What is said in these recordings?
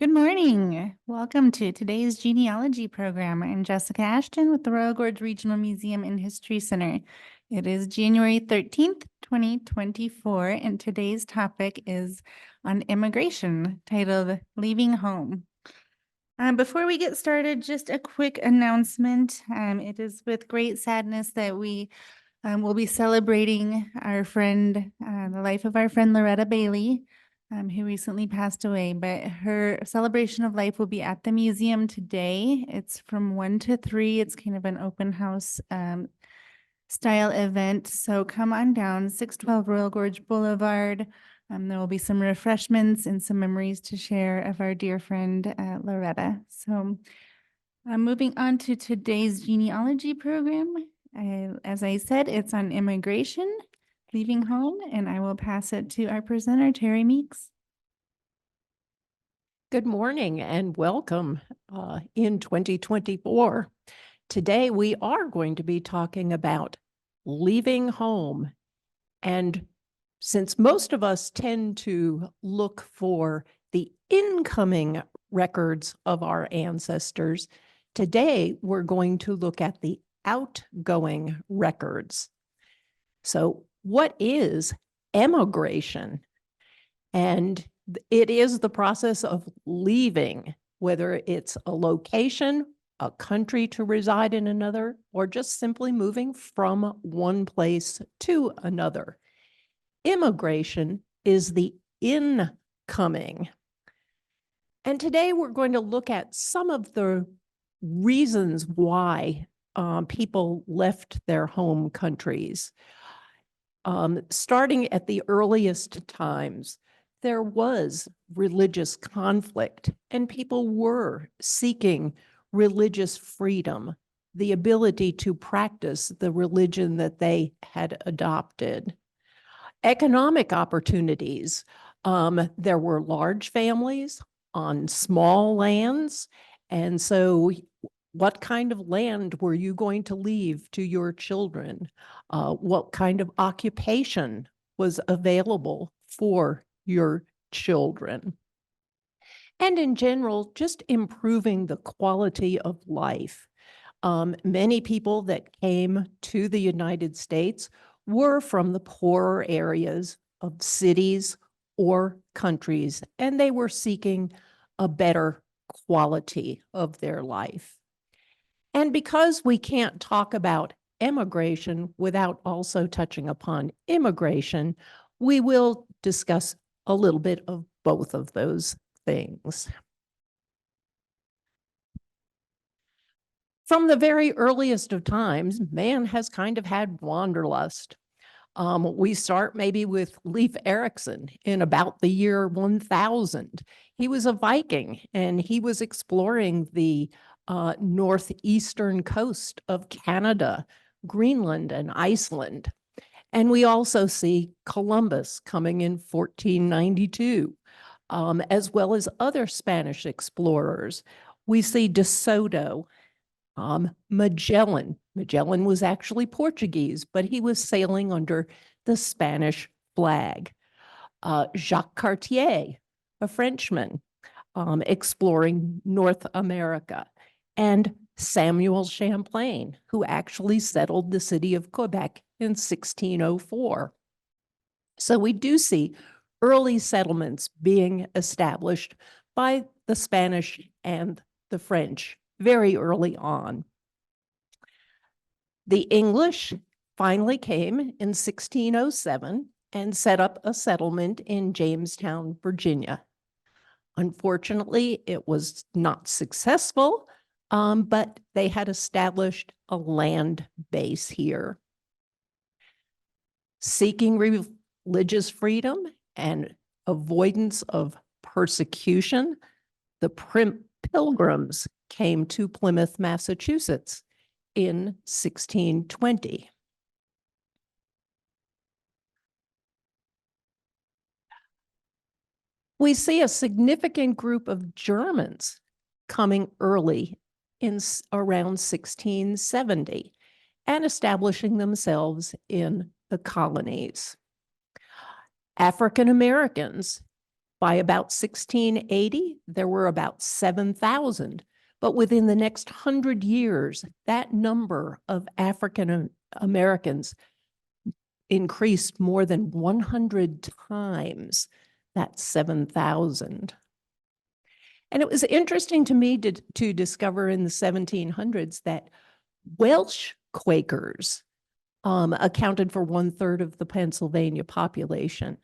Good morning. Welcome to today's genealogy program. I'm Jessica Ashton with the Royal Gorge Regional Museum and History Center. It is January 13th, 2024, and today's topic is on immigration, titled Leaving Home. Before we get started, just a quick announcement. It is with great sadness that we will be celebrating our friend, the life of our friend Loretta Bailey, who recently passed away. But her celebration of life will be at the museum today. It's from 1 to 3. It's kind of an open house style event. So come on down, 612 Royal Gorge Boulevard. There will be some refreshments and some memories to share of our dear friend Loretta. So moving on to today's genealogy program. As I said, it's on immigration, leaving home, and I will pass it to our presenter, Terri Meeks. Good morning and welcome in 2024. Today we are going to be talking about leaving home. And since most of us tend to look for the incoming records of our ancestors, today we're going to look at the outgoing records. So what is emigration? And it is the process of leaving, whether it's a location, a country to reside in another, or just simply moving from one place to another. Immigration is the incoming. And today we're going to look at some of the reasons why people left their home countries. Starting at the earliest times, there was religious conflict and people were seeking religious freedom, the ability to practice the religion that they had adopted. Economic opportunities. There were large families on small lands. And so what kind of land were you going to leave to your children? What kind of occupation was available for your children? And in general, just improving the quality of life. Many people that came to the United States were from the poorer areas of cities or countries, and they were seeking a better quality of their life. And because we can't talk about emigration without also touching upon immigration, we will discuss a little bit of both of those things. From the very earliest of times, man has kind of had wanderlust. We start maybe with Leif Erikson in about the year 1000. He was a Viking and he was exploring the northeastern coast of Canada, Greenland, and Iceland. And we also see Columbus coming in 1492, as well as other Spanish explorers. We see De Soto, Magellan. Magellan was actually Portuguese, but he was sailing under the Spanish flag. Jacques Cartier, a Frenchman, exploring North America. And Samuel Champlain, who actually settled the city of Quebec in 1604. So we do see early settlements being established by the Spanish and the French very early on. The English finally came in 1607 and set up a settlement in Jamestown, Virginia. Unfortunately, it was not successful, but they had established a land base here. Seeking religious freedom and avoidance of persecution, the Pilgrims came to Plymouth, Massachusetts in 1620. We see a significant group of Germans coming early in around 1670 and establishing themselves in the colonies. African Americans By about 1680, there were about 7,000. But within the next 100 years, that number of African Americans increased more than 100 times that 7,000. And it was interesting to me to discover in the 1700s that Welsh Quakers accounted for 1/3 of the Pennsylvania population.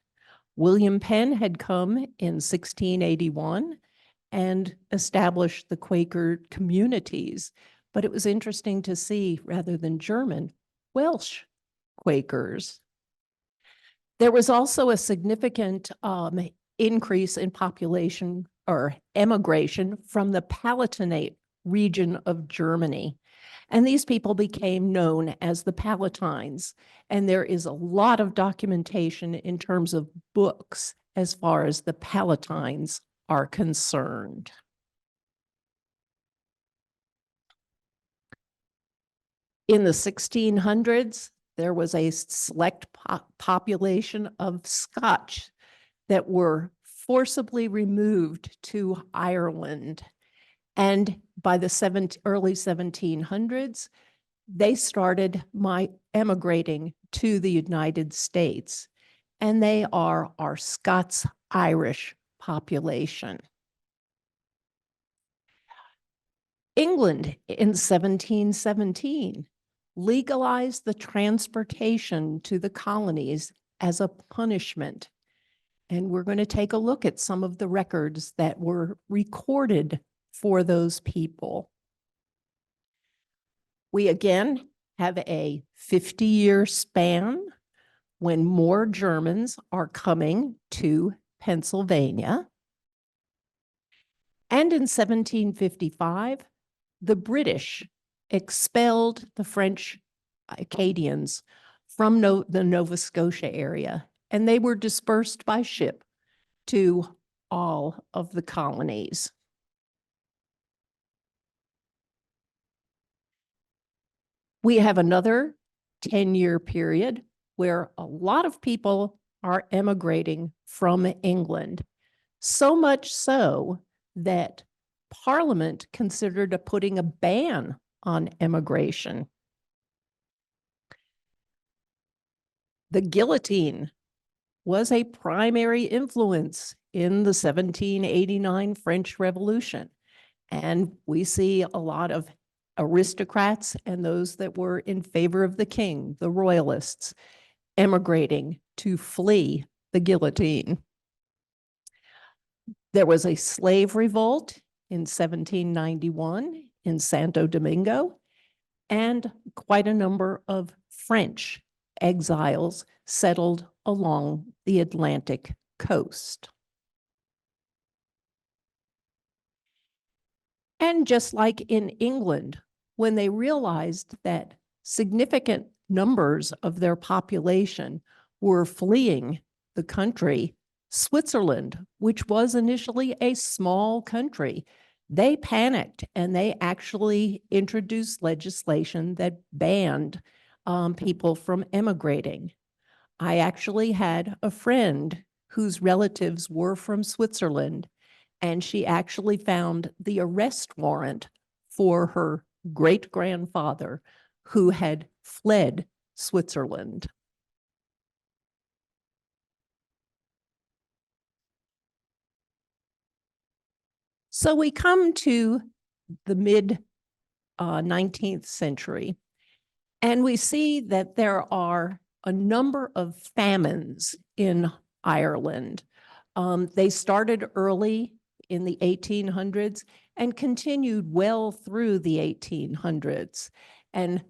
William Penn had come in 1681 and established the Quaker communities. But it was interesting to see, rather than German, Welsh Quakers. There was also a significant increase in population or emigration from the Palatinate region of Germany. And these people became known as the Palatines. And there is a lot of documentation in terms of books as far as the Palatines are concerned. In the 1600s, there was a select population of Scotch that were forcibly removed to Ireland. And by the early 1700s, they started emigrating to the United States. And they are our Scots-Irish population. England in 1717 legalized the transportation to the colonies as a punishment. And we're going to take a look at some of the records that were recorded for those people. We again have a 50-year span when more Germans are coming to Pennsylvania. And in 1755, the British expelled the French Acadians from the Nova Scotia area, and they were dispersed by ship to all of the colonies. We have another 10-year period where a lot of people are emigrating from England, so much so that Parliament considered putting a ban on emigration. The guillotine was a primary influence in the 1789 French Revolution. And we see a lot of aristocrats and those that were in favor of the king, the royalists, emigrating to flee the guillotine. There was a slave revolt in 1791 in Santo Domingo, and quite a number of French exiles settled along the Atlantic coast. And just like in England, when they realized that significant numbers of their population were fleeing the country, Switzerland, which was initially a small country, they panicked and they actually introduced legislation that banned people from emigrating. I actually had a friend whose relatives were from Switzerland, and she actually found the arrest warrant for her great-grandfather who had fled Switzerland. So we come to the mid-19th century, and we see that there are a number of famines in Ireland. They started early in the 1800s and continued well through the 1800s. And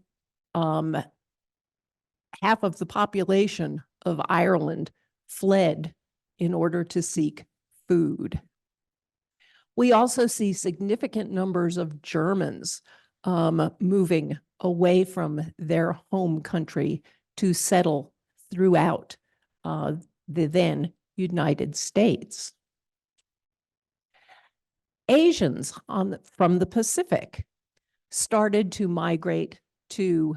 half of the population of Ireland fled in order to seek food. We also see significant numbers of Germans moving away from their home country to settle throughout the then United States. Asians from the Pacific started to migrate to,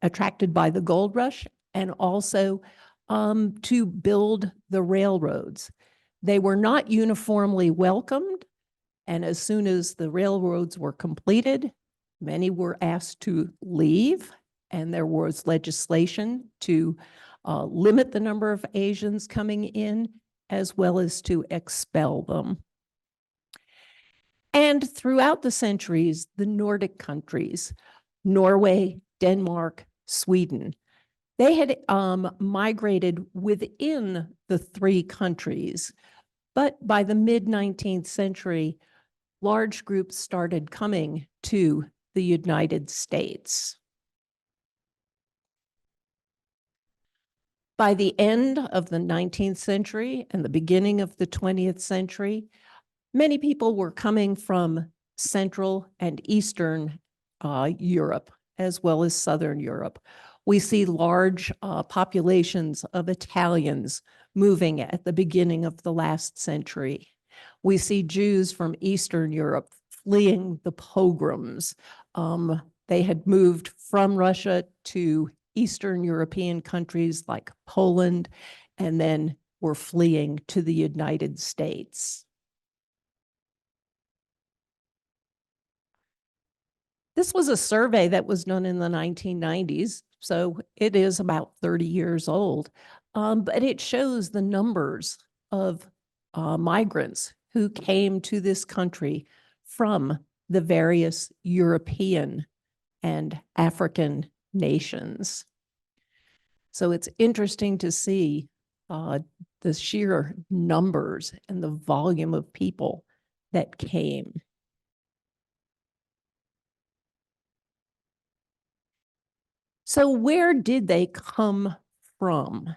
attracted by the gold rush, and also to build the railroads. They were not uniformly welcomed, and as soon as the railroads were completed, many were asked to leave, and there was legislation to limit the number of Asians coming in, as well as to expel them. And throughout the centuries, the Nordic countries, Norway, Denmark, Sweden, they had migrated within the three countries. But by the mid-19th century, large groups started coming to the United States. By the end of the 19th century and the beginning of the 20th century, many people were coming from Central and Eastern Europe, as well as Southern Europe. We see large populations of Italians moving at the beginning of the last century. We see Jews from Eastern Europe fleeing the pogroms. They had moved from Russia to Eastern European countries like Poland, and then were fleeing to the United States. This was a survey that was done in the 1990s, so it is about 30 years old, but it shows the numbers of migrants who came to this country from the various European and African nations. So it's interesting to see the sheer numbers and the volume of people that came. So where did they come from?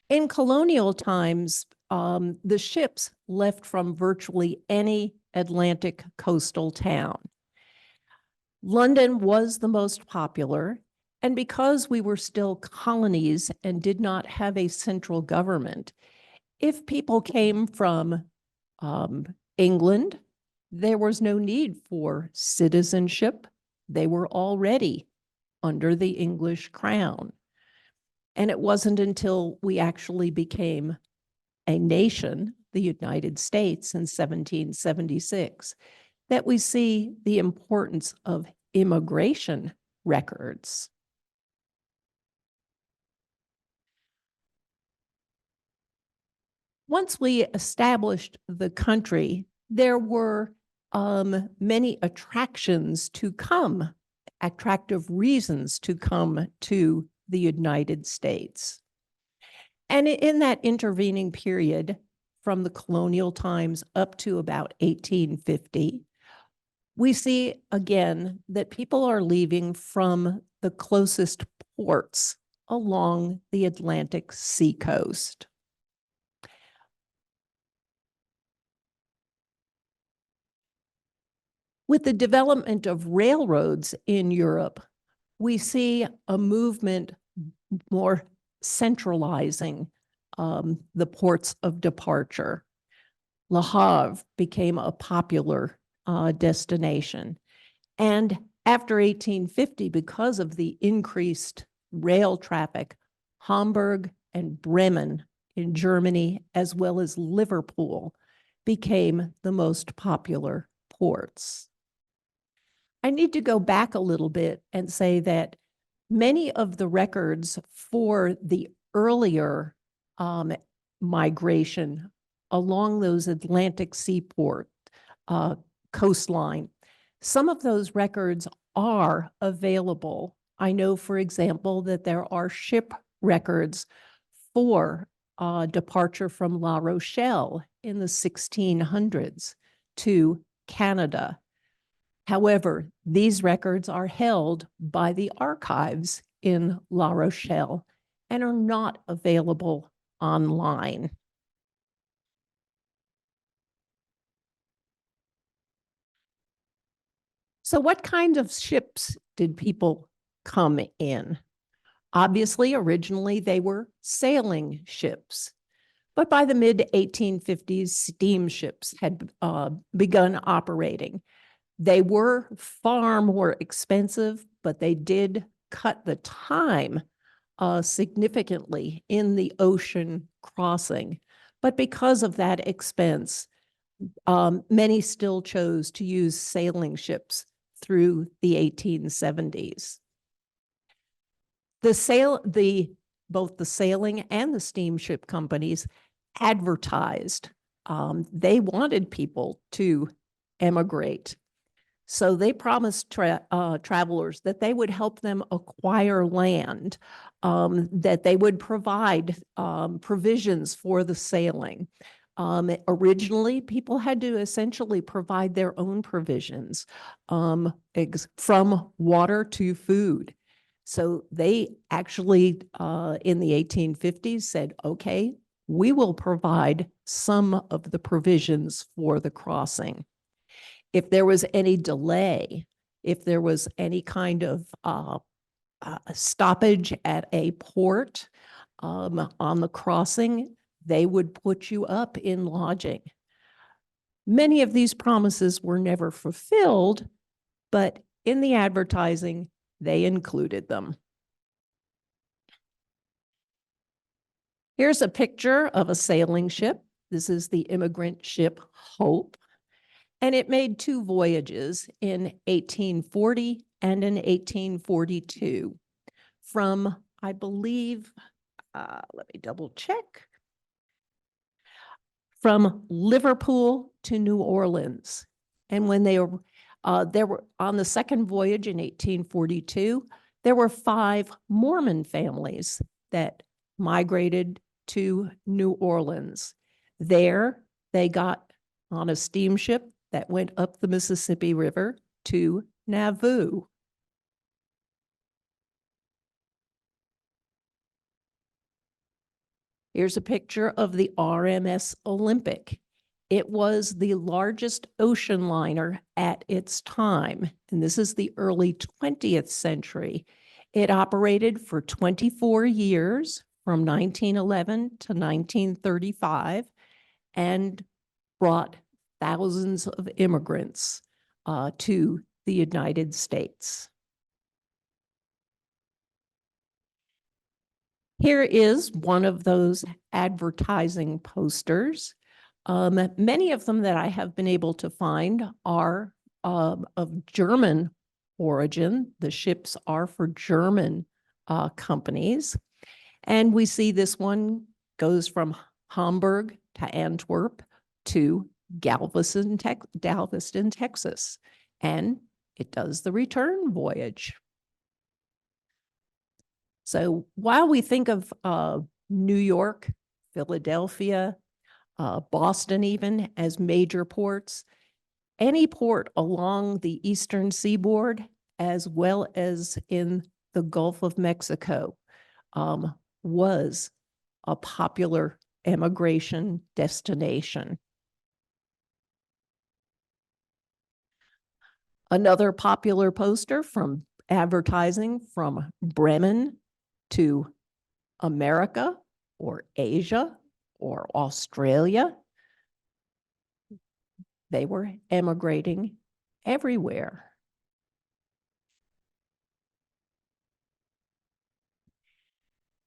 In colonial times, the ships left from virtually any Atlantic coastal town. London was the most popular, and because we were still colonies and did not have a central government, if people came from England, there was no need for citizenship. They were already under the English crown. And it wasn't until we actually became a nation, the United States, in 1776, that we see the importance of immigration records. Once we established the country, there were many attractions to come, attractive reasons to come to the United States. And in that intervening period, from the colonial times up to about 1850, we see again that people are leaving from the closest ports along the Atlantic seacoast. With the development of railroads in Europe, we see a movement more centralizing the ports of departure. Le Havre became a popular destination. And after 1850, because of the increased rail traffic, Hamburg and Bremen in Germany, as well as Liverpool, became the most popular ports. I need to go back a little bit and say that many of the records for the earlier migration along those Atlantic seaport coastline, some of those records are available. I know, for example, that there are ship records for departure from La Rochelle in the 1600s to Canada. However, these records are held by the archives in La Rochelle and are not available online. So what kind of ships did people come in? Obviously, originally they were sailing ships, but by the mid-1850s, steamships had begun operating. They were far more expensive, but they did cut the time significantly in the ocean crossing But because of that expense, many still chose to use sailing ships through the 1870s. Both the sailing and the steamship companies advertised. They wanted people to emigrate. So they promised travelers that they would help them acquire land, that they would provide provisions for the sailing. Originally, people had to essentially provide their own provisions, from water to food. So they actually, in the 1850s, said, okay, we will provide some of the provisions for the crossing. If there was any delay, if there was any kind of stoppage at a port on the crossing, they would put you up in lodging. Many of these promises were never fulfilled, but in the advertising, they included them. Here's a picture of a sailing ship. This is the immigrant ship Hope, and it made 2 voyages in 1840 and in 1842 from, I believe, let me double check, from Liverpool to New Orleans. And when they were on the second voyage in 1842, there were 5 Mormon families that migrated to New Orleans. There, they got on a steamship that went up the Mississippi River to Nauvoo. Here's a picture of the RMS Olympic. It was the largest ocean liner at its time, and this is the early 20th century. It operated for 24 years from 1911 to 1935 and brought thousands of immigrants to the United States. Here is one of those advertising posters. Many of them that I have been able to find are of German origin. The ships are for German companies. And we see this one goes from Hamburg to Antwerp to Galveston, Texas, and it does the return voyage. So while we think of New York, Philadelphia, Boston even as major ports, any port along the eastern seaboard, as well as in the Gulf of Mexico, was a popular emigration destination. Another popular poster from advertising from Bremen to America or Asia or Australia. They were emigrating everywhere.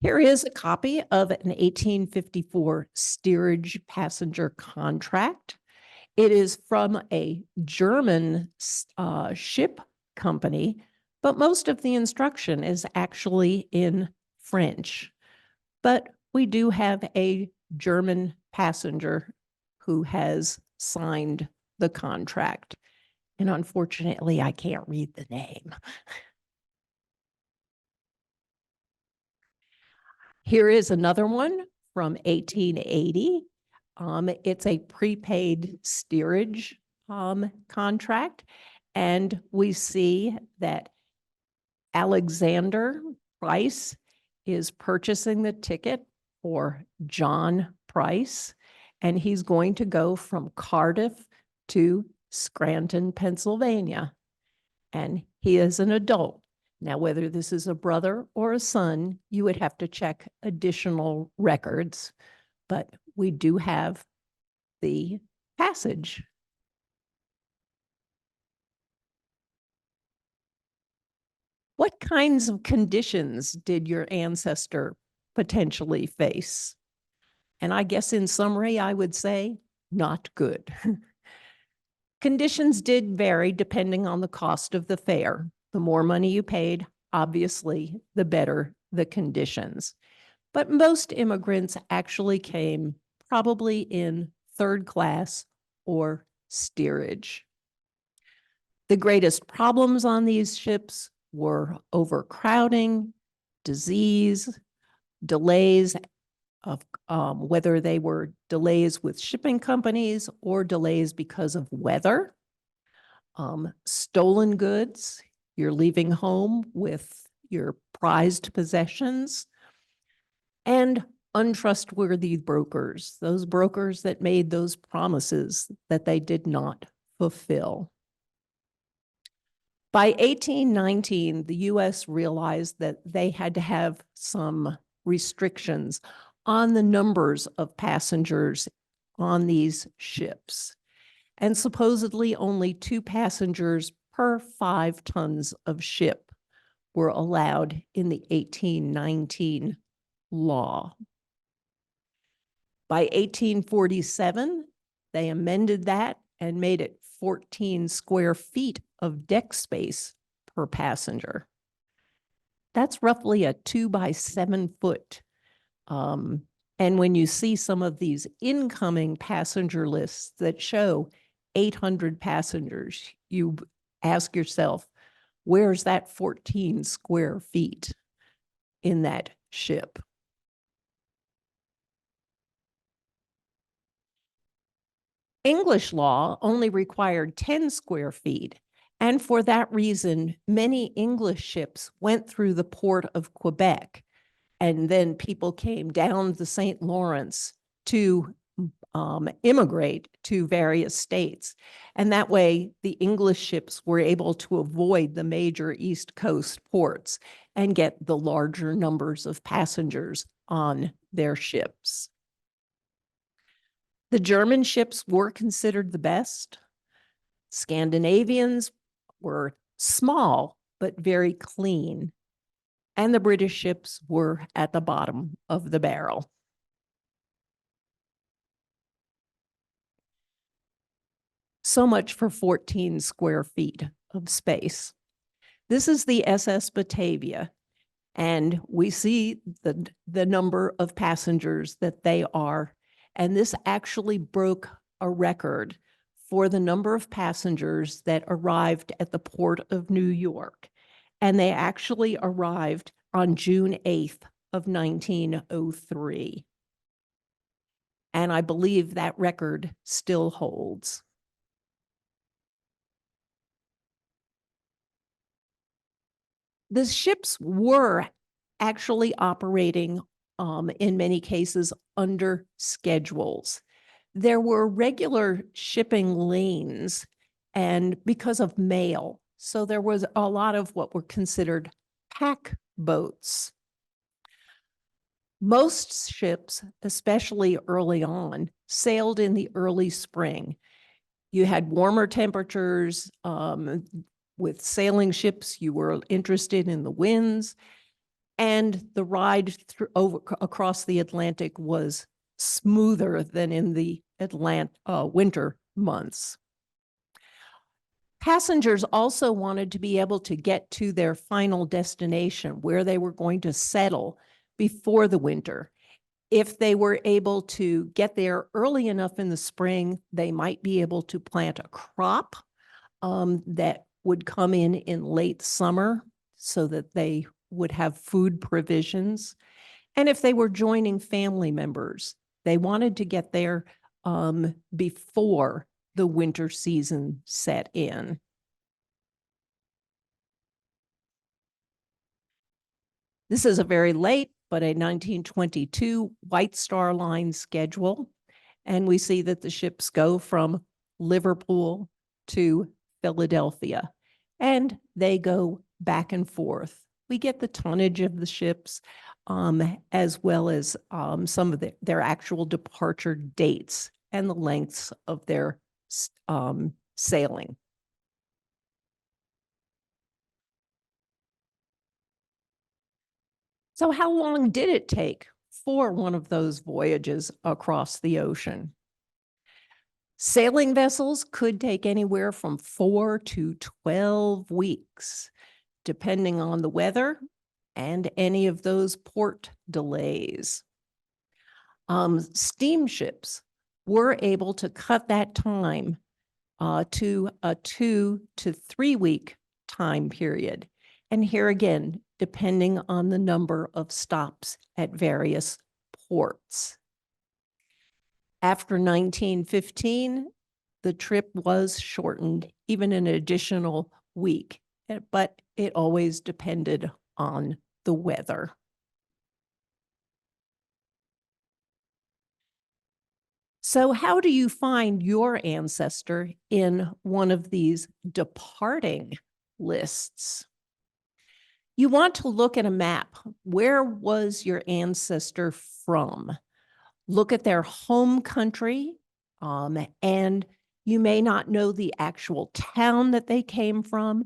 Here is a copy of an 1854 steerage passenger contract. It is from a German ship company, but most of the instruction is actually in French. But we do have a German passenger who has signed the contract. And unfortunately, I can't read the name. Here is another one from 1880. It's a prepaid steerage contract. And we see that Alexander Price is purchasing the ticket for John Price, and he's going to go from Cardiff to Scranton, Pennsylvania. And he is an adult. Now, whether this is a brother or a son, you would have to check additional records, but we do have the passage. What kinds of conditions did your ancestor potentially face? And I guess in summary, I would say not good. Conditions did vary depending on the cost of the fare. The more money you paid, obviously, the better the conditions. But most immigrants actually came probably in third class or steerage. The greatest problems on these ships were overcrowding, disease, delays of whether they were delays with shipping companies or delays because of weather, stolen goods. You're leaving home with your prized possessions, and untrustworthy brokers, those brokers that made those promises that they did not fulfill. By 1819, the US realized that they had to have some restrictions on the numbers of passengers on these ships. And supposedly only 2 passengers per 5 tons of ship were allowed in the 1819 law. By 1847, they amended that and made it 14 square feet of deck space per passenger. That's roughly a 2 by 7 foot. And when you see some of these incoming passenger lists that show 800 passengers, you ask yourself, where's that 14 square feet in that ship? English law only required 10 square feet. And for that reason, many English ships went through the port of Quebec. And then people came down the St. Lawrence to immigrate to various states. And that way, the English ships were able to avoid the major East Coast ports and get the larger numbers of passengers on their ships. The German ships were considered the best. Scandinavians were small, but very clean. And the British ships were at the bottom of the barrel. So much for 14 square feet of space. This is the SS Batavia, and we see the number of passengers that they are. And this actually broke a record for the number of passengers that arrived at the port of New York. And they actually arrived on June 8th of 1903. And I believe that record still holds. The ships were actually operating in many cases under schedules. There were regular shipping lanes and because of mail. So there was a lot of what were considered pack boats. Most ships, especially early on, sailed in the early spring. You had warmer temperatures. With sailing ships, you were interested in the winds, and the ride across the Atlantic was smoother than in the winter months. Passengers also wanted to be able to get to their final destination, where they were going to settle before the winter. If they were able to get there early enough in the spring, they might be able to plant a crop that would come in late summer so that they would have food provisions. And if they were joining family members, they wanted to get there before the winter season set in. This is a very late, but a 1922 White Star Line schedule. And we see that the ships go from Liverpool to Philadelphia, and they go back and forth. We get the tonnage of the ships, as well as some of their actual departure dates and the lengths of their sailing. So how long did it take before one of those voyages across the ocean. Sailing vessels could take anywhere from 4 to 12 weeks, depending on the weather and any of those port delays. Steamships were able to cut that time to a 2 to 3 week time period. And here again, depending on the number of stops at various ports. After 1915, the trip was shortened even an additional week, but it always depended on the weather. So how do you find your ancestor in one of these departing lists? You want to look at a map. Where was your ancestor from? Look at their home country, and you may not know the actual town that they came from,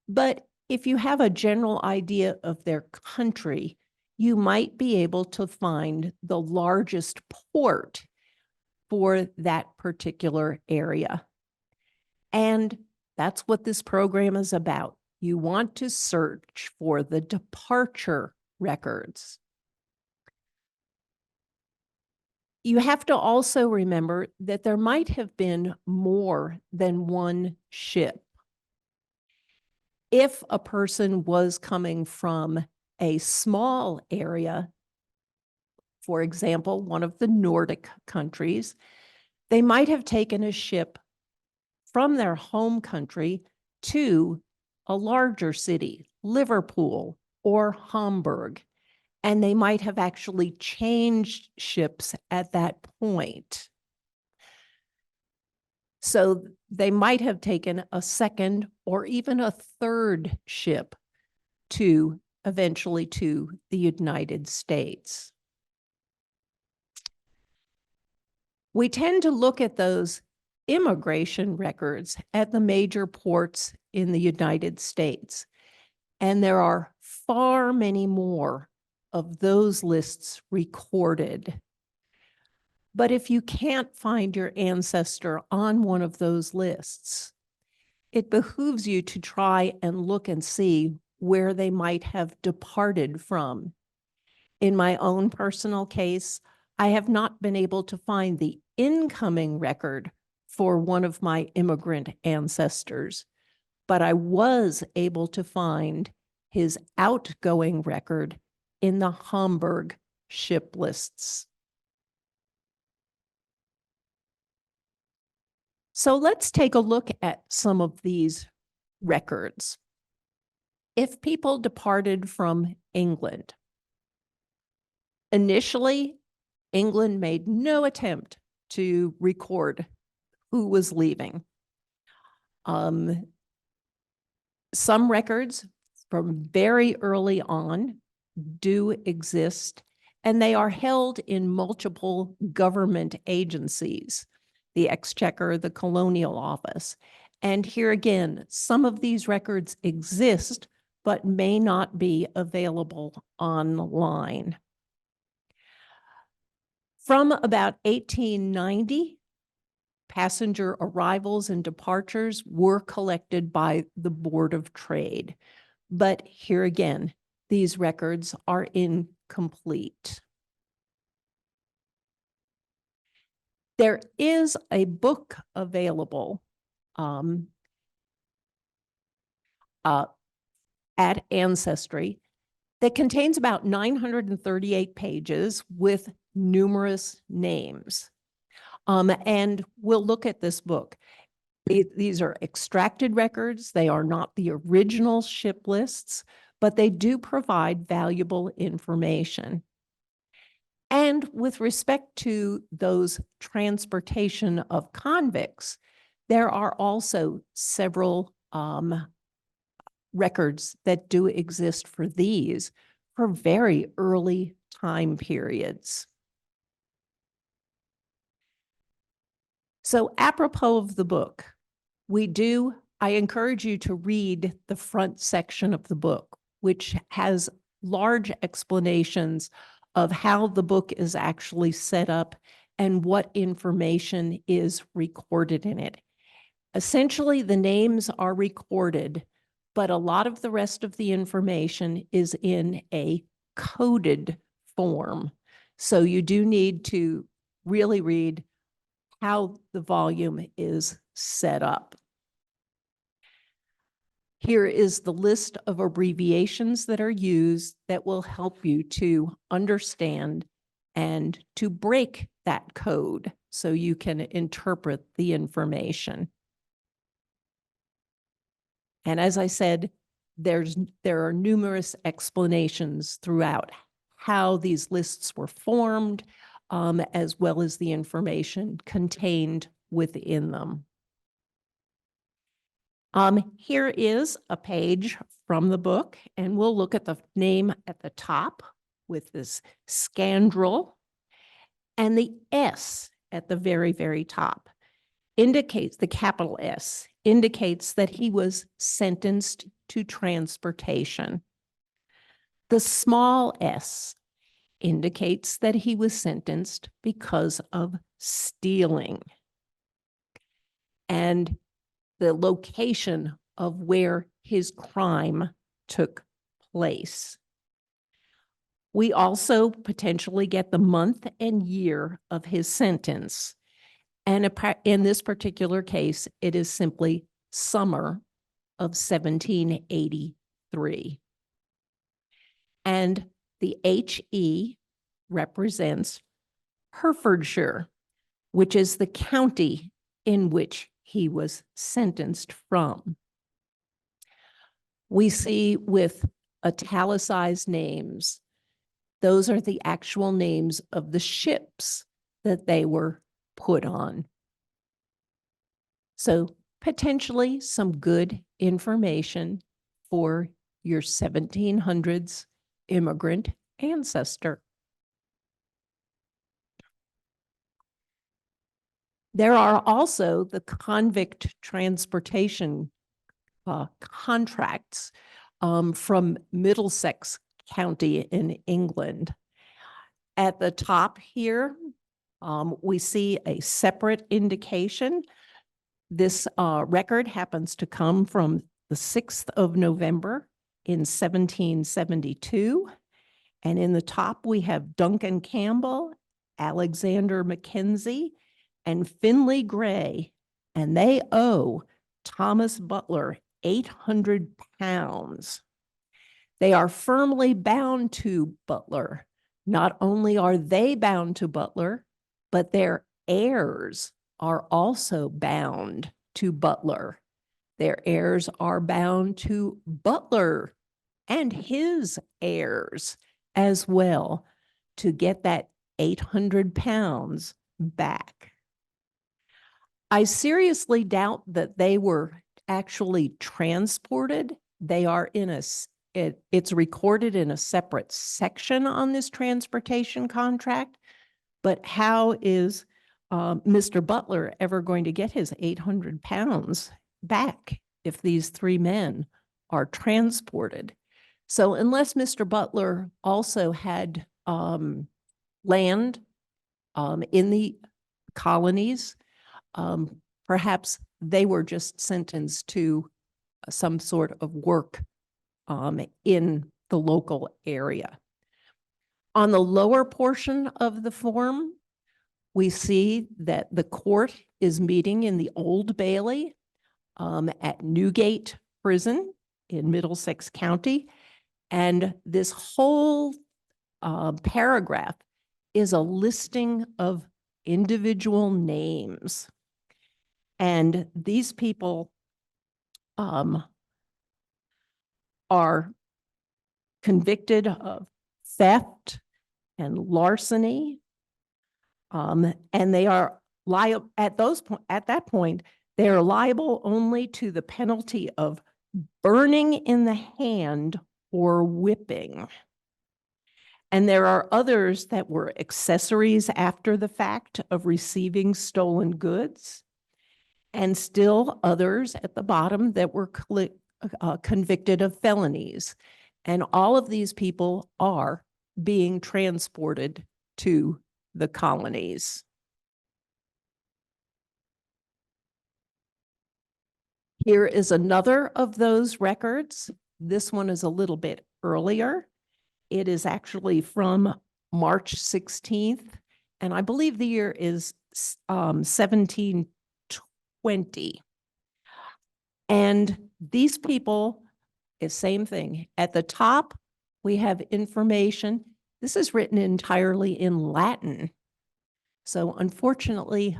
but if you have a general idea of their country, you might be able to find the largest port for that particular area. And that's what this program is about. You want to search for the departure records. You have to also remember that there might have been more than one ship. If a person was coming from a small area, for example, one of the Nordic countries, they might have taken a ship from their home country to a larger city, Liverpool or Hamburg, and they might have actually changed ships at that point. So they might have taken a second or even a third ship to eventually to the United States. We tend to look at those immigration records at the major ports in the United States, and there are far many more of those lists recorded. But if you can't find your ancestor on one of those lists, it behooves you to try and look and see where they might have departed from. In my own personal case, I have not been able to find the incoming record for one of my immigrant ancestors, but I was able to find his outgoing record in the Hamburg ship lists. So let's take a look at some of these records. If people departed from England, initially, England made no attempt to record who was leaving. Some records from very early on do exist, and they are held in multiple government agencies, the Exchequer, the Colonial Office. And here again, some of these records exist, but may not be available online. From about 1890, passenger arrivals and departures were collected by the Board of Trade. But here again, these records are incomplete. There is a book available at Ancestry that contains about 938 pages with numerous names. And we'll look at this book. These are extracted records. They are not the original ship lists, but they do provide valuable information. And with respect to those transportation of convicts, there are also several records that do exist for these for very early time periods. So apropos of the book, I encourage you to read the front section of the book, which has large explanations of how the book is actually set up and what information is recorded in it. Essentially, the names are recorded, but a lot of the rest of the information is in a coded form. So you do need to really read how the volume is set up. Here is the list of abbreviations that are used that will help you to understand and to break that code so you can interpret the information. And as I said, there are numerous explanations throughout how these lists were formed, as well as the information contained within them. Here is a page from the book, and we'll look at the name at the top with this scandal, and the S at the very, very top indicates, the capital S indicates that he was sentenced to transportation. The small s indicates that he was sentenced because of stealing. And the location of where his crime took place. We also potentially get the month and year of his sentence. And in this particular case, it is simply summer of 1783. And the HE represents Herefordshire, which is the county in which he was sentenced from. We see with italicized names, those are the actual names of the ships that they were put on. So potentially some good information for your 1700s immigrant ancestor. There are also the convict transportation contracts from Middlesex County in England. At the top here, we see a separate indication. This record happens to come from the 6th of November in 1772. And in the top, we have Duncan Campbell, Alexander Mackenzie, and Finley Gray, and they owe Thomas Butler 800 pounds. They are firmly bound to Butler. Not only are they bound to Butler, but their heirs are also bound to Butler. Their heirs are bound to Butler and his heirs as well to get that 800 pounds back. I seriously doubt that they were actually transported. They are in it's recorded in a separate section on this transportation contract, but how is Mr. Butler ever going to get his 800 pounds back if these three men are transported? So unless Mr. Butler also had land in the colonies, perhaps they were just sentenced to some sort of work in the local area. On the lower portion of the form, we see that the court is meeting in the Old Bailey at Newgate Prison in Middlesex County. And this whole paragraph is a listing of individual names. And these people are convicted of theft and larceny, and they are liable at that point. They are liable only to the penalty of burning in the hand or whipping. And there are others that were accessories after the fact of receiving stolen goods, and still others at the bottom that were convicted of felonies. And all of these people are being transported to the colonies. Here is another of those records. This one is a little bit earlier. It is actually from March 16th, and I believe the year is 1720. And these people, is same thing. At the top, we have information. This is written entirely in Latin. So unfortunately,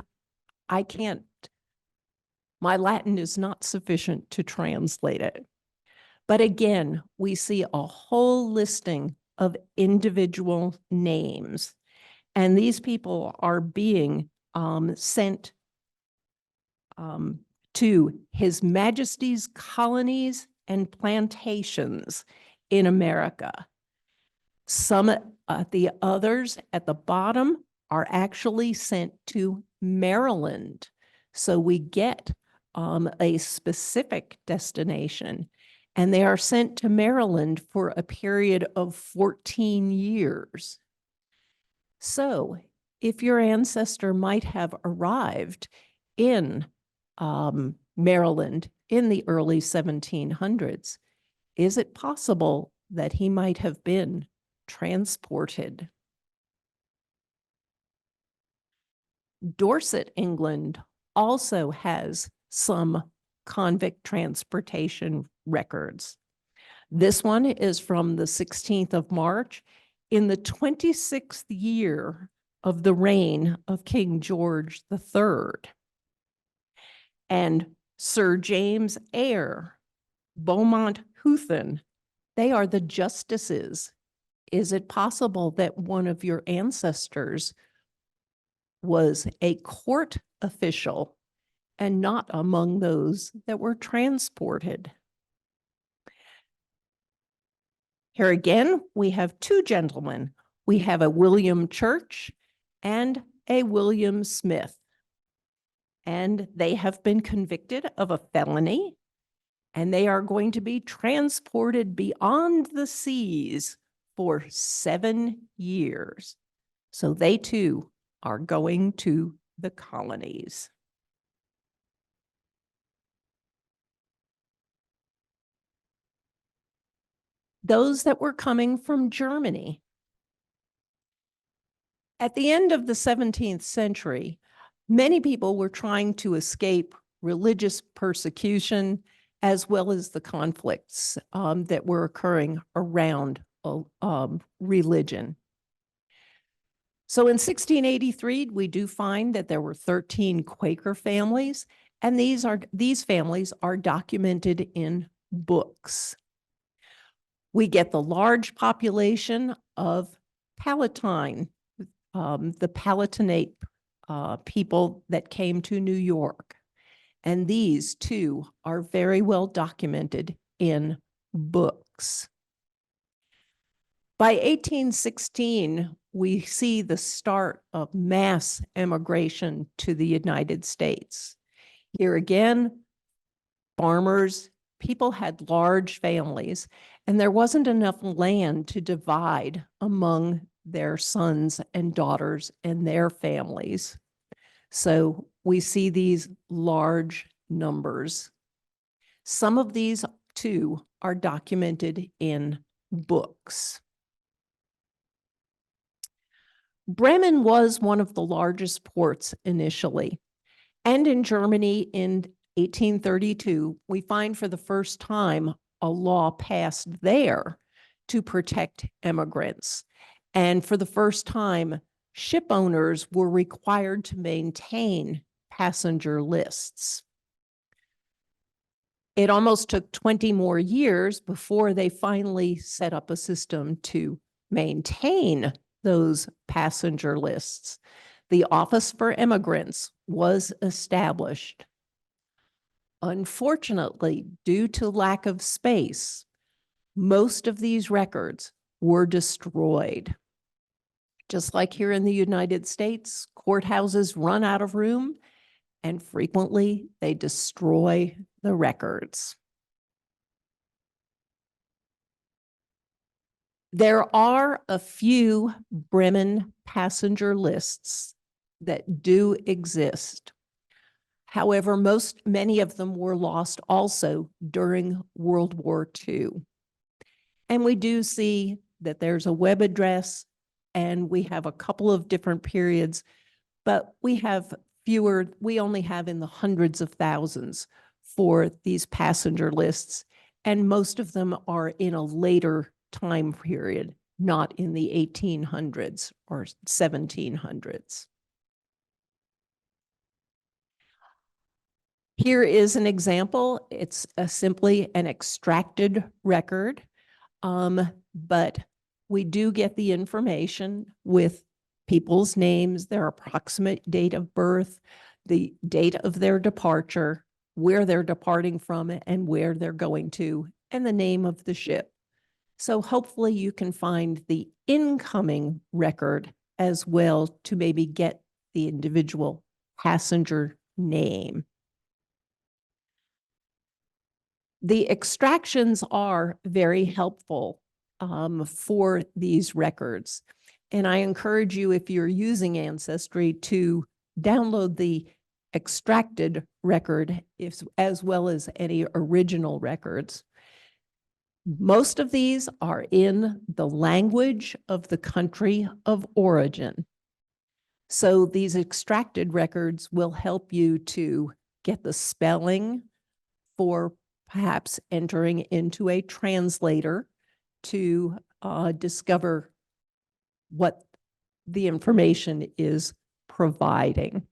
my Latin is not sufficient to translate it. But again, we see a whole listing of individual names. And these people are being sent to His Majesty's colonies and plantations in America. Some the others at the bottom are actually sent to Maryland. So we get a specific destination, and they are sent to Maryland for a period of 14 years. So if your ancestor might have arrived in Maryland in the early 1700s, is it possible that he might have been transported? Dorset, England also has some convict transportation records. This one is from the 16th of March in the 26th year of the reign of King George III. And Sir James Eyre, Beaumont Houthen, they are the justices. Is it possible that one of your ancestors was a court official and not among those that were transported? Here again, we have two gentlemen. We have a William Church and a William Smith. And they have been convicted of a felony, and they are going to be transported beyond the seas for 7 years. So they too are going to the colonies. Those that were coming from Germany. At the end of the 17th century, many people were trying to escape religious persecution as well as the conflicts that were occurring around religion. So in 1683, we do find that there were 13 Quaker families, and these families are documented in books. We get the large population of Palatine, the Palatinate people that came to New York. And these too are very well documented in books. By 1816, we see the start of mass emigration to the United States. Here again, farmers, people had large families, and there wasn't enough land to divide among their sons and daughters and their families. So we see these large numbers. Some of these too are documented in books. Bremen was one of the largest ports initially. And in Germany in 1832, we find for the first time a law passed there to protect immigrants. And for the first time, ship owners were required to maintain passenger lists. It almost took 20 more years before they finally set up a system to maintain those passenger lists. The Office for Immigrants was established. Unfortunately, due to lack of space, most of these records were destroyed. Just like here in the United States, courthouses run out of room, and frequently they destroy the records. There are a few Bremen passenger lists that do exist. However, many of them were lost also during World War II. And we do see that there's a web address and we have a couple of different periods, but we only have in the hundreds of thousands for these passenger lists. And most of them are in a later time period, not in the 1800s or 1700s. Here is an example. It's simply an extracted record, but we do get the information with people's names, their approximate date of birth, the date of their departure, where they're departing from and where they're going to, and the name of the ship. So hopefully you can find the incoming record as well to maybe get the individual passenger name. The extractions are very helpful for these records. And I encourage you, if you're using Ancestry, to download the extracted record as well as any original records. Most of these are in the language of the country of origin. So these extracted records will help you to get the spelling for perhaps entering into a translator to discover what the information is providing.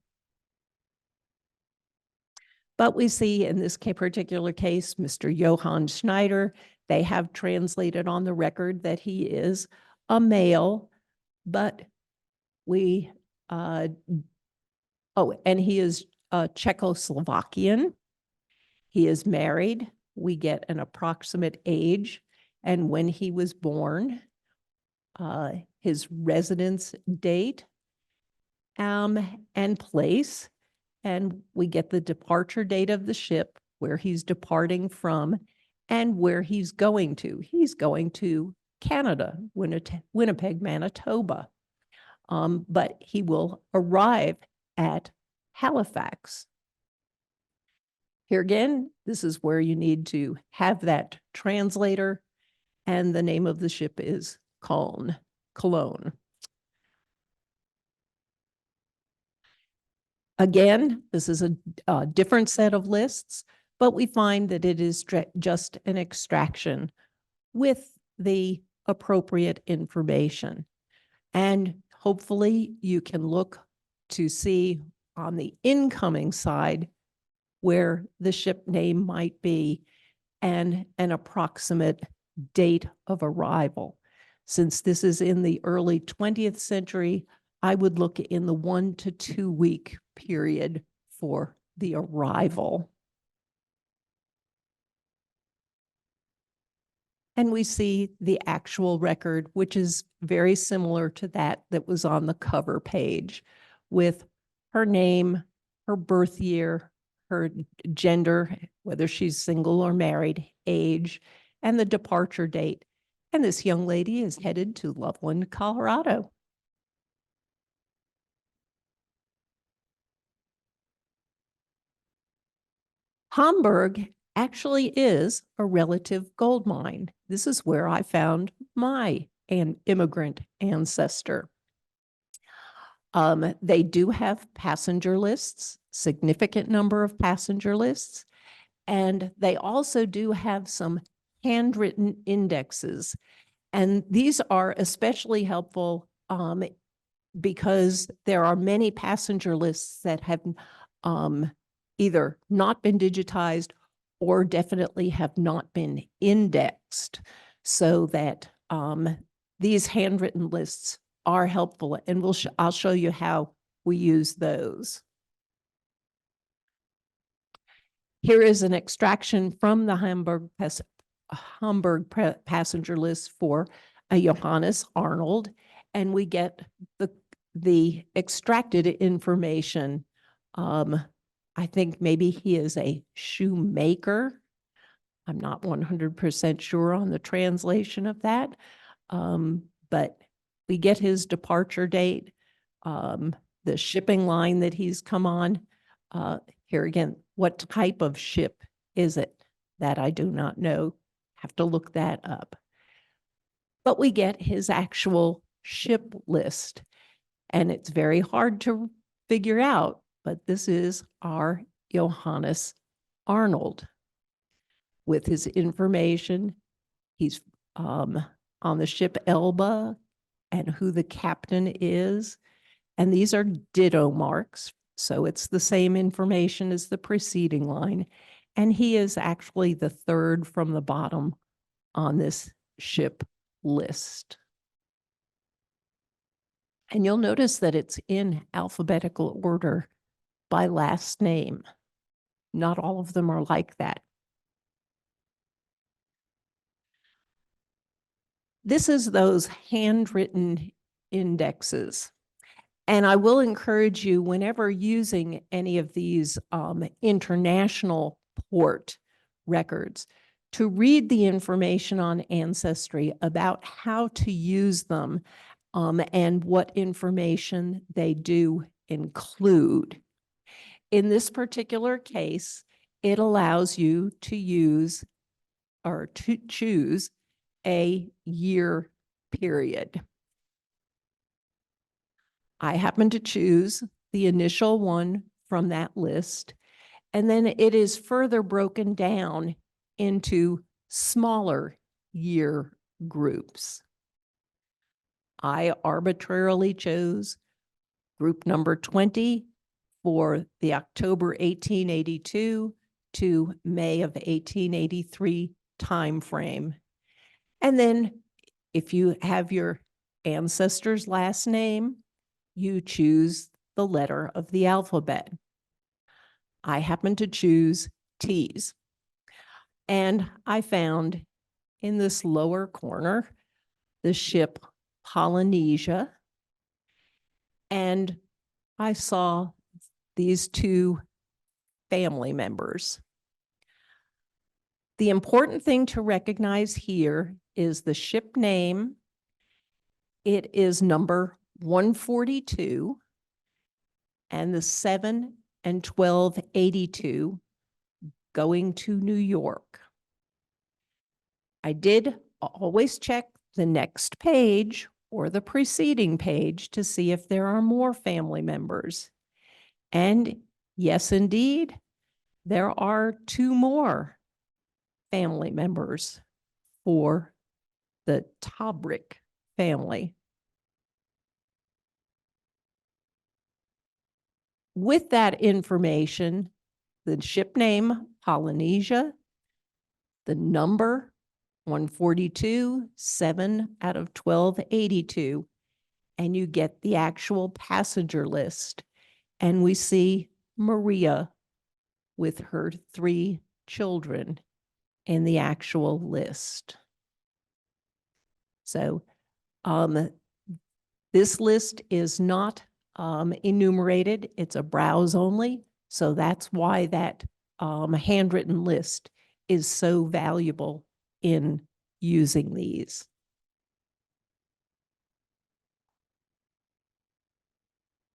But we see in this particular case, Mr. Johann Schneider, they have translated on the record that he is a male, but we, and he is Czechoslovakian. He is married. We get an approximate age and when he was born, his residence date, and place. And we get the departure date of the ship, where he's departing from, and where he's going to. He's going to Canada, Winnipeg, Manitoba. But he will arrive at Halifax. Here again, this is where you need to have that translator, and the name of the ship is Cologne. Again, this is a different set of lists, but we find that it is just an extraction with the appropriate information. And hopefully you can look to see on the incoming side where the ship name might be and an approximate date of arrival. Since this is in the early 20th century, I would look in the 1 to 2 week period for the arrival. And we see the actual record, which is very similar to that was on the cover page, with her name, her birth year, her gender, whether she's single or married, age, and the departure date. And this young lady is headed to Loveland, Colorado. Hamburg actually is a relative gold mine. This is where I found my immigrant ancestor. They do have passenger lists, significant number of passenger lists, and they also do have some handwritten indexes. And these are especially helpful because there are many passenger lists that have either not been digitized or definitely have not been indexed, so that these handwritten lists are helpful. And I'll show you how we use those. Here is an extraction from the Hamburg passenger list for a Johannes Arnold, and we get the extracted information. I think maybe he is a shoemaker. I'm not 100% sure on the translation of that, But we get his departure date, the shipping line that he's come on. Here again, what type of ship is it? That I do not know. Have to look that up. But we get his actual ship list, and it's very hard to figure out, but this is our Johannes Arnold with his information. He's on the ship Elba and who the captain is. And these are ditto marks. So it's the same information as the preceding line. And he is actually the third from the bottom on this ship list. And you'll notice that it's in alphabetical order by last name. Not all of them are like that. This is those handwritten indexes. And I will encourage you, whenever using any of these international port records, to read the information on Ancestry about how to use them and what information they do include. In this particular case, it allows you to use or to choose a year period. I happen to choose the initial one from that list, and then it is further broken down into smaller year groups. I arbitrarily chose group number 20 for the October 1882 to May of 1883 timeframe. And then if you have your ancestor's last name, you choose the letter of the alphabet. I happen to choose T's. And I found in this lower corner the ship Polynesia. And I saw these two family members. The important thing to recognize here is the ship name. It is number 142 and the 7 and 1282 going to New York. I did always check the next page or the preceding page to see if there are more family members. And yes, indeed, there are 2 more family members for the Tabrick family. With that information, the ship name, Polynesia, the number 142, 7 out of 1282, and you get the actual passenger list. And we see Maria with her 3 children in the actual list. So this list is not enumerated. It's a browse only. So that's why that handwritten list is so valuable in using these.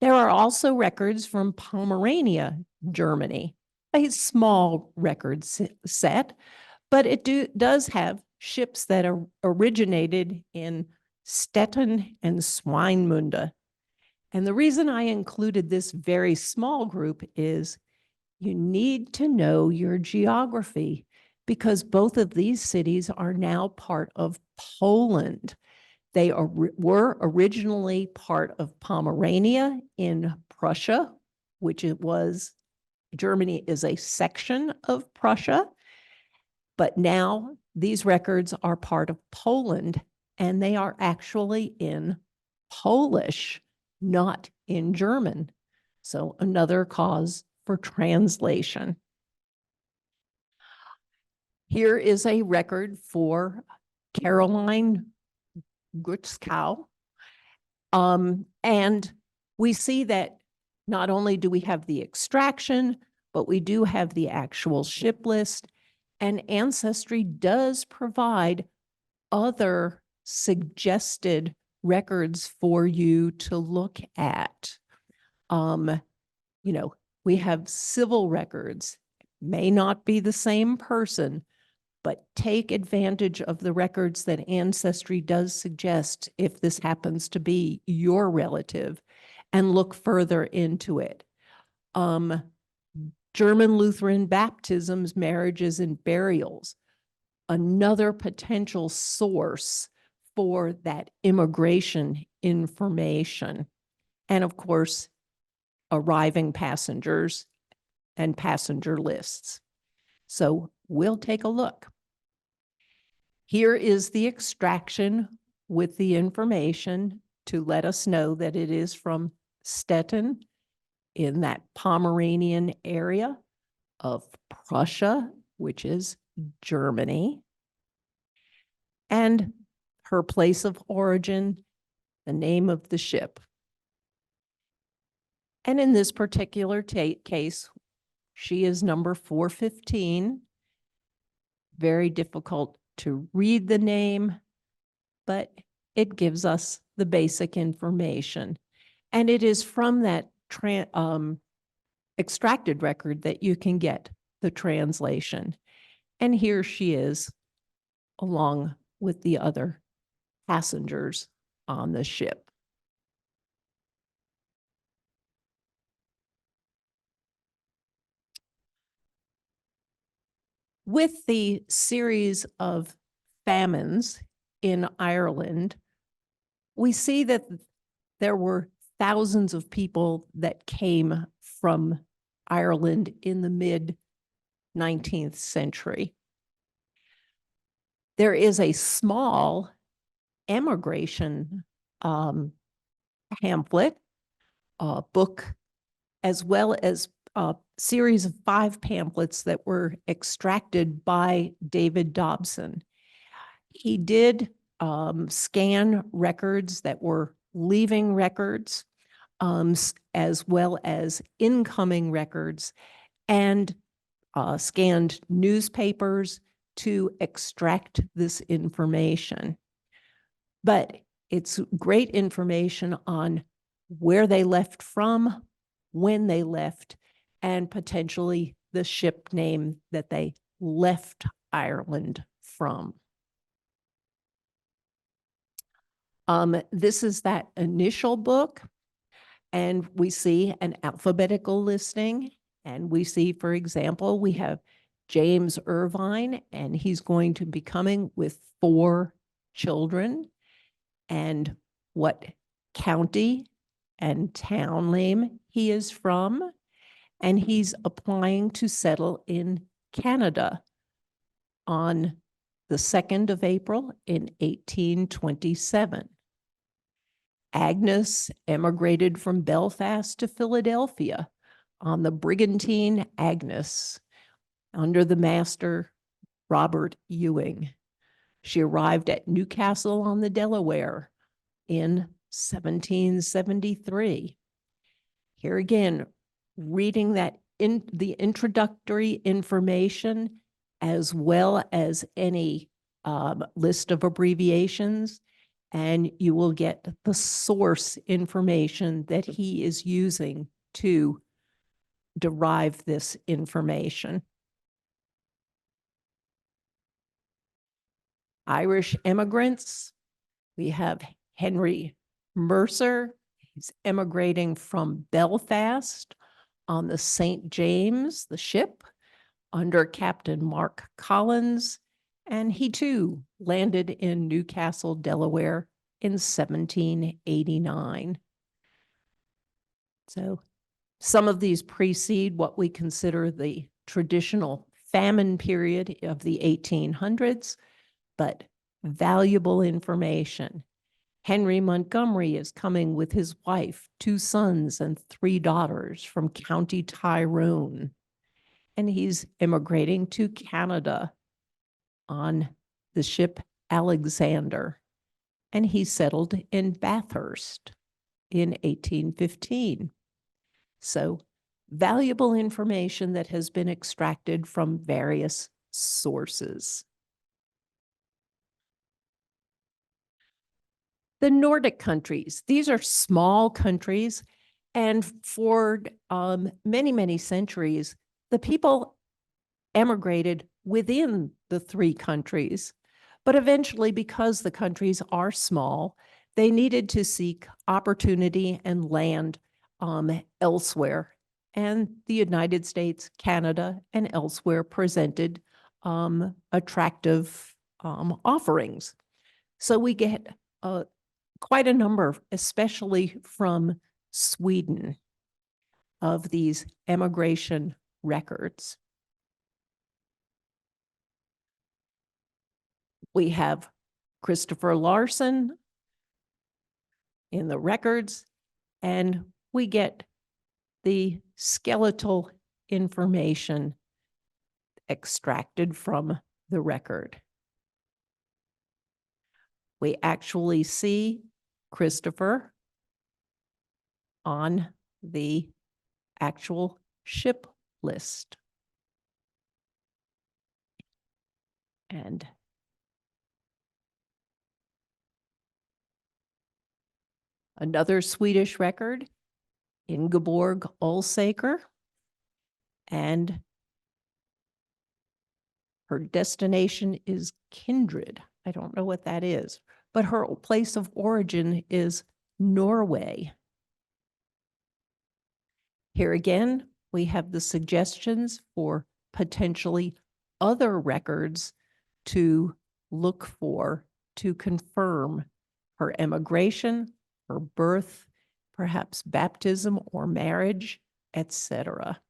There are also records from Pomerania, Germany, a small record set, but it does have ships that are originated in Stettin and Swinemünde. And the reason I included this very small group is you need to know your geography, because both of these cities are now part of Poland. They were originally part of Pomerania in Prussia, which it was, Germany is a section of Prussia, but now these records are part of Poland, and they are actually in Polish, not in German. So another cause for translation. Here is a record for Caroline Gutzkow. And we see that not only do we have the extraction, but we do have the actual ship list, and Ancestry does provide other suggested records for you to look at. We have civil records, may not be the same person, but take advantage of the records that Ancestry does suggest if this happens to be your relative, and look further into it. German Lutheran baptisms, marriages, and burials, another potential source for that immigration information. And of course, arriving passengers and passenger lists. So we'll take a look. Here is the extraction with the information to let us know that it is from Stettin in that Pomeranian area of Prussia, which is Germany, and her place of origin, the name of the ship. And in this particular case, she is number 415. Very difficult to read the name, but it gives us the basic information. And it is from that extracted record that you can get the translation. And here she is, along with the other passengers on the ship. With the series of famines in Ireland, we see that there were thousands of people that came from Ireland in the mid-19th century. There is a small emigration pamphlet, book, as well as a series of 5 pamphlets that were extracted by David Dobson. He did scan records that were leaving records, as well as incoming records, and scanned newspapers to extract this information. But it's great information on where they left from, when they left, and potentially the ship name that they left Ireland from. This is that initial book, and we see an alphabetical listing, and we see, for example, we have James Irvine, and he's going to be coming with 4 children, and what county and town name he is from, and he's applying to settle in Canada on the 2nd of April in 1827. Agnes emigrated from Belfast to Philadelphia on the brigantine Agnes under the master Robert Ewing. She arrived at Newcastle on the Delaware in 1773. Here again, reading that in the introductory information, as well as any list of abbreviations, and you will get the source information that he is using to derive this information. Irish immigrants, we have Henry Mercer. He's emigrating from Belfast on the St. James, the ship, under Captain Mark Collins, and he too landed in Newcastle, Delaware in 1789. So some of these precede what we consider the traditional famine period of the 1800s, but valuable information. Henry Montgomery is coming with his wife, 2 sons and 3 daughters from County Tyrone, and he's immigrating to Canada on the ship Alexander, and he settled in Bathurst in 1815. So valuable information that has been extracted from various sources. The Nordic countries, these are small countries, and for many, many centuries, the people emigrated within the three countries. But eventually, because the countries are small, they needed to seek opportunity and land elsewhere. And the United States, Canada, and elsewhere presented attractive offerings. So we get quite a number, especially from Sweden, of these emigration records. We have Christopher Larson in the records, and we get the skeletal information extracted from the record. We actually see Christopher on the actual ship list. And another Swedish record, Ingeborg Olsaker, and her destination is Kindred. I don't know what that is, but her place of origin is Norway. Here again, we have the suggestions for potentially other records to look for to confirm her emigration, her birth, perhaps baptism or marriage, etc.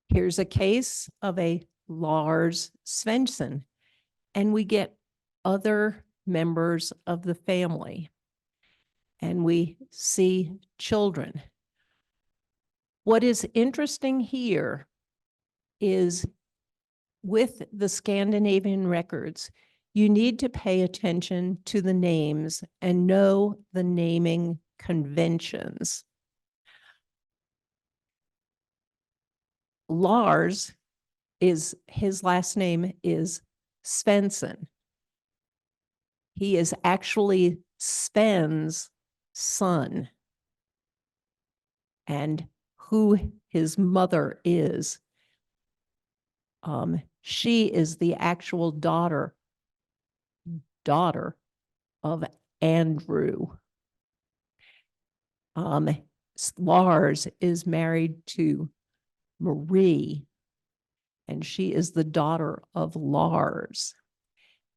Here's a case of a Lars Svensson, and we get other members of the family, and we see children. What is interesting here is with the Scandinavian records, you need to pay attention to the names and know the naming conventions. Lars his last name is Svensson. He is actually Sven's son. And who his mother is, she is the actual daughter of Andrew. Lars is married to Marie, and she is the daughter of Lars.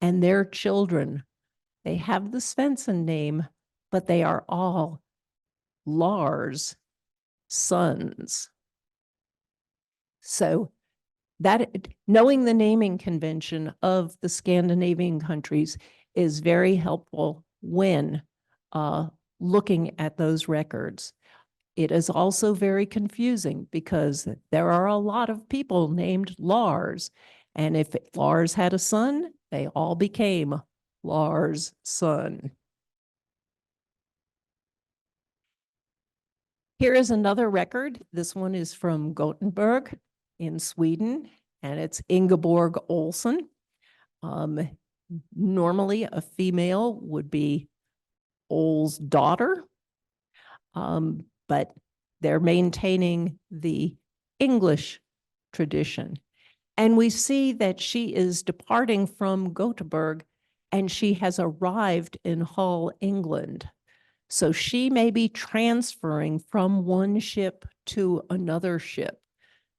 And their children, they have the Svensson name, but they are all Lars' sons. So that knowing the naming convention of the Scandinavian countries is very helpful when looking at those records. It is also very confusing because there are a lot of people named Lars, and if Lars had a son, they all became Lars' son. Here is another record. This one is from Gothenburg in Sweden, and it's Ingeborg Olsen. Normally, a female would be Ol's daughter, but they're maintaining the English tradition. And we see that she is departing from Gothenburg, and she has arrived in Hull, England. So she may be transferring from one ship to another ship.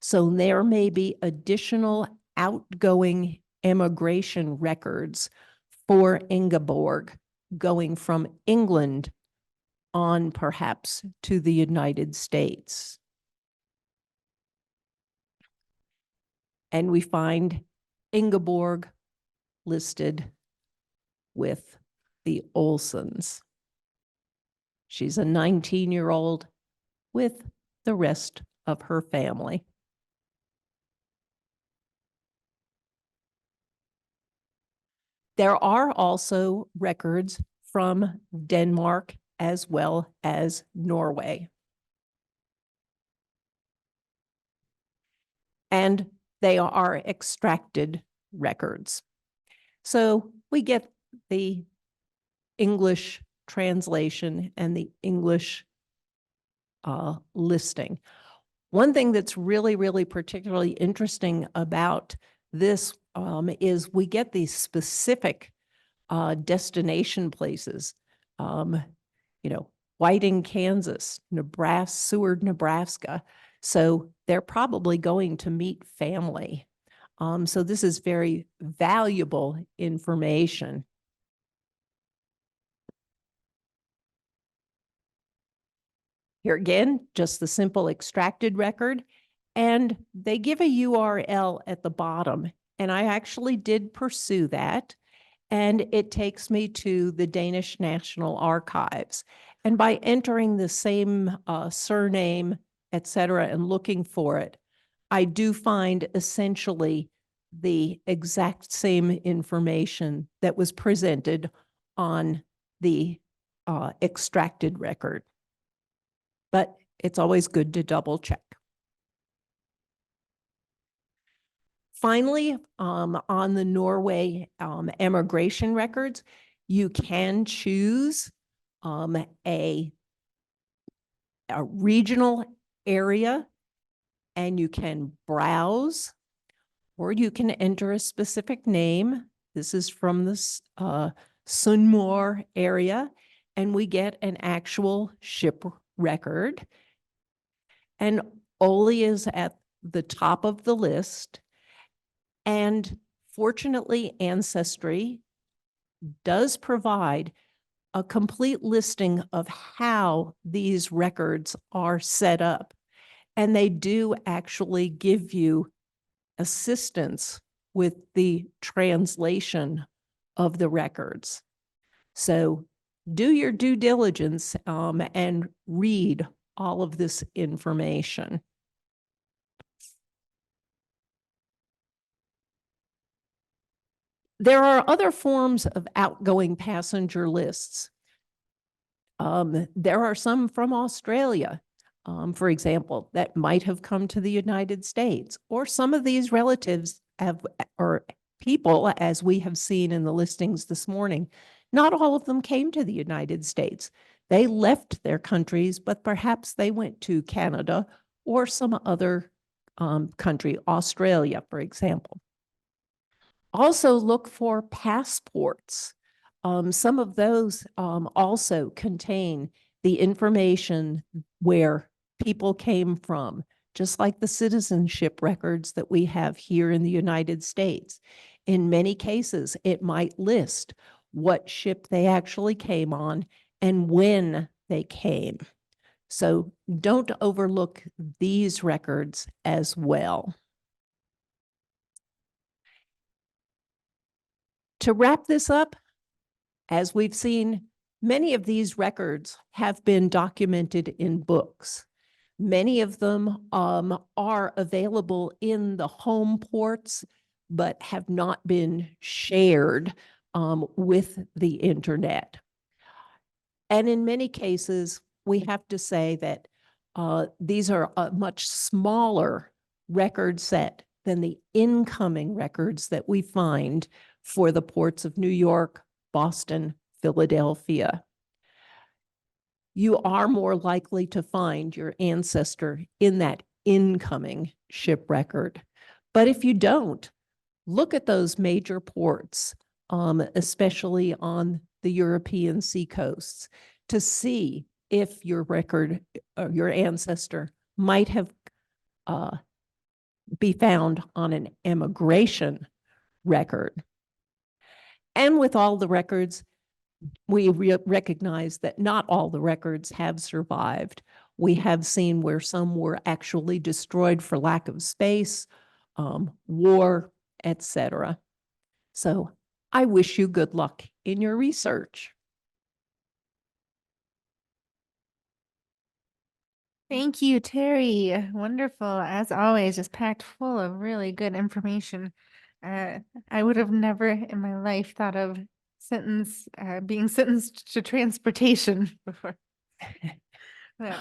So there may be additional outgoing emigration records for Ingeborg going from England on perhaps to the United States. And we find Ingeborg listed with the Olsens. She's a 19-year-old with the rest of her family. There are also records from Denmark as well as Norway. And they are extracted records. So we get the English translation and the English listing. One thing that's really, really particularly interesting about this is we get these specific destination places. Whiting, Kansas, Nebraska, Seward, Nebraska. So they're probably going to meet family. So this is very valuable information. Here again, just the simple extracted record. And they give a URL at the bottom. And I actually did pursue that. And it takes me to the Danish National Archives. And by entering the same surname, et cetera, and looking for it, I do find essentially the exact same information that was presented on the extracted record. But it's always good to double check. Finally, on the Norway emigration records, you can choose a regional area and you can browse, or you can enter a specific name. This is from this Sunnmøre area, and we get an actual ship record. And Oli is at the top of the list. And fortunately, Ancestry does provide a complete listing of how these records are set up. And they do actually give you assistance with the translation of the records. So do your due diligence and read all of this information. There are other forms of outgoing passenger lists. There are some from Australia, for example, that might have come to the United States, or some of these relatives or people, as we have seen in the listings this morning, not all of them came to the United States. They left their countries, but perhaps they went to Canada or some other country, Australia, for example. Also look for passports. Some of those also contain the information where people came from, just like the citizenship records that we have here in the United States. In many cases, it might list what ship they actually came on and when they came. So don't overlook these records as well. To wrap this up, as we've seen, many of these records have been documented in books. Many of them are available in the home ports, but have not been shared with the internet. And in many cases, we have to say that these are a much smaller record set than the incoming records that we find for the ports of New York, Boston, Philadelphia. You are more likely to find your ancestor in that incoming ship record. But if you don't, look at those major ports, especially on the European seacoasts, to see if your record, your ancestor might have be found on an emigration record. And with all the records, we recognize that not all the records have survived. We have seen where some were actually destroyed for lack of space, war, etc. So I wish you good luck in your research. Thank you, Terri. Wonderful, as always, just packed full of really good information. I would have never in my life thought of being sentenced to transportation before. Yeah.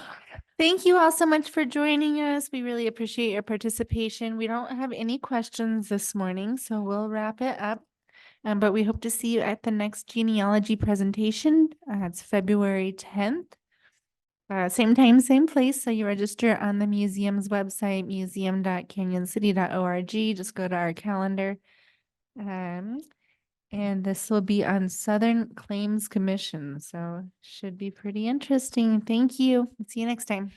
Thank you all so much for joining us. We really appreciate your participation. We don't have any questions this morning, so we'll wrap it up. But we hope to see you at the next genealogy presentation. It's February 10th. Same time, same place. So you register on the museum's website, museum.canyoncity.org. Just go to our calendar. And this will be on Southern Claims Commission. So should be pretty interesting. Thank you. See you next time.